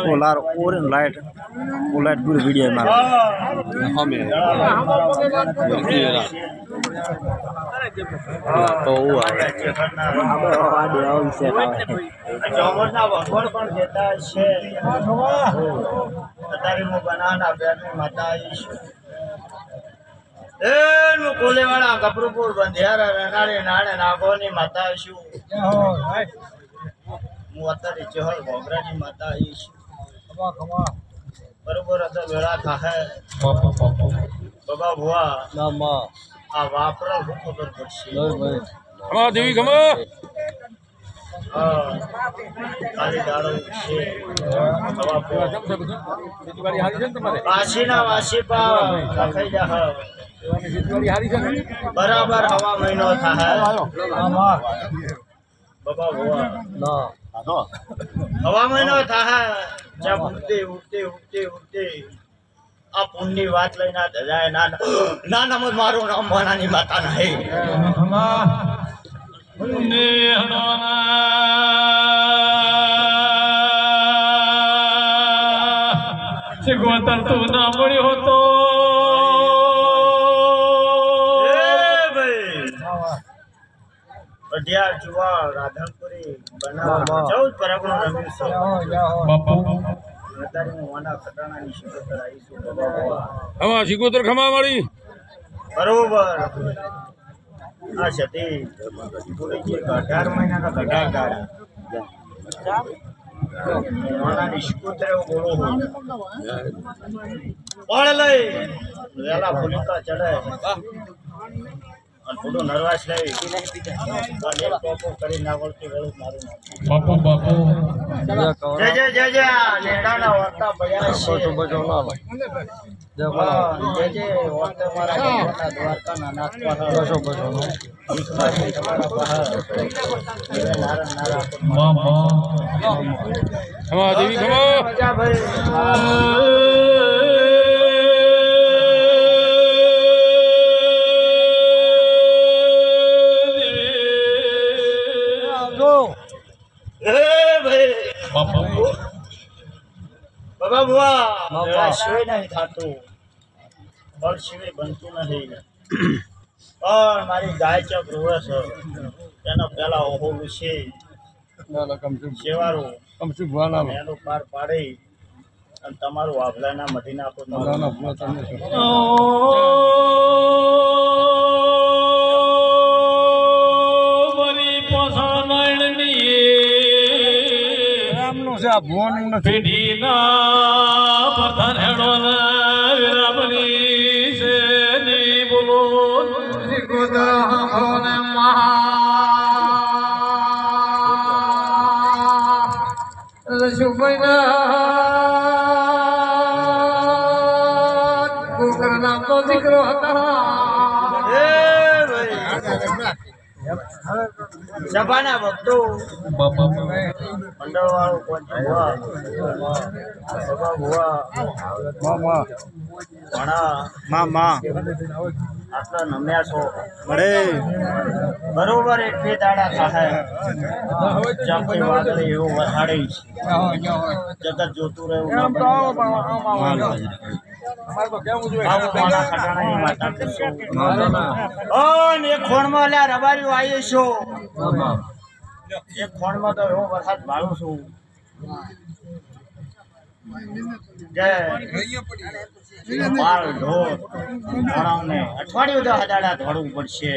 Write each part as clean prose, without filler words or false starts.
Polar orange light वो light पूरी video में हमें तो वो आ कोलेवाड़ा कपरूपुर बंधियारा रनाड़े नाड़े नागोनी माता ईशु मुअत्तरी चहल भोगरानी माता ईशु बरोबर आता वेळा था है बाबा बुआ नामा आ वापरा हूँ खबर पड़शी खमा देवी खमा खाली दाड़ो छे बाबा बुआ वासी ना वासी पा रखाई जा है बराबर हवा महीनो था है बाबा हुआ ना हवा महीनो था है जब उठते उठते उठते उठते आप उन्नी बात लेना जाए ना ना नमक मारो ना मनानी माता नहीं सिगोतर तू ना मुड़ी हो तो अडियार जुआ राधनपुरी बना 14 परगणो रमी सो बापू नतारी मोना खटाणा ની શિકોતર આવી સુ બાબા खमा सिगोतर खमा मारी बरोबर आ छती पूरी जी 18 महीना का गड्ढा गाड़ा मोना ની શિકોતર બોલો हो पढ़ ले वेला फुलिका चढ़े और थोड़ो नर्वस लई और टोपो करी ना बोलती वेल मारू बापू बापू जय जय जय जय लेडा ना होता बया से बजो ना जय जय होता मारा ना द्वारका ना नाथ बजो बजो तुम्हारा बाहर मेरे नारायण नारायण मामा खमा देवी खमा मजा भाई बाबा बुआ मेरा शिवे नहीं था तू और शिवे बनतू नहीं और मारी गाय चक रोवे છે એનો પેલા ઓહો વિશે ना कम से भुआना એનો પાર પાડી અને તમારું વાભલાના મઢી નાખો ना भुआ तने મરી પોસાણની रामनो से आ भुवन न પેઢીના પ્રધાન હેડો ને વિરામની છે ની બોલો સિગોદર હમરોને મહા શુભના ગોકરના તો દીકરો હતા સભાના ભક્તો બાપા મંડળવાળો પહોંચી ભુવા બાબા ભુવા मामा ઘણા मामा આટલા નમ્યા છો बड़े બરોબર એક બે દાડા થાય ચાપી વાદળી એવું વસાડી જગત જોતું રહ્યું ના એક ખોણમાં અલ્યા રબારી આવી છો એક ખોણમાં તો એવો વરસાદ ભાડું છું જય માલ ઢોર ઘોડાઓને અઠવાડિયું તો હદાડા ધોડવું પડશે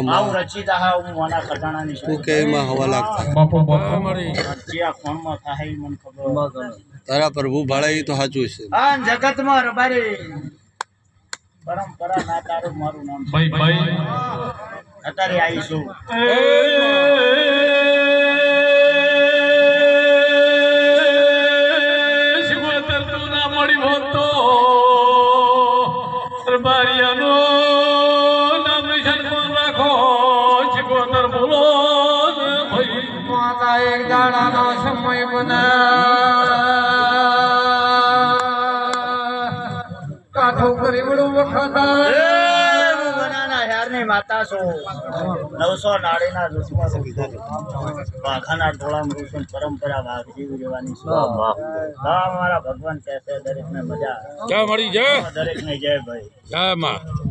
આવું રચિતા હા હું મોના ખટાણાની શું કે हवा लगता બાપા બાપા મારી જે આ ખોણમાં થાય એ મને ખબર तारा प्रभु भाड़ा ही तो हाचू से આ જગતમાં રબારી પરંપરા ના તારું મારું નામ છે. ભાઈ ભાઈ અત્યારે આવીશું સિગોદર તું ના મળી હોતો દરબારિયાનો નામ નિશાન કોણ રાખો સિગોદર બોલો ભાઈ માતા એક દાડાનો સમય બને કાઠો કરી વડું વખત બનાના યાર ને માતા છો 900 નાડીના દુશ્મન વાઘાના ટોળામાં રૂસું પરંપરા વાઘ જીવી રહેવાની છે મારા ભગવાન કહેશે દરેકને મજા જય મળી જય દરેકને જય ભાઈ જય માં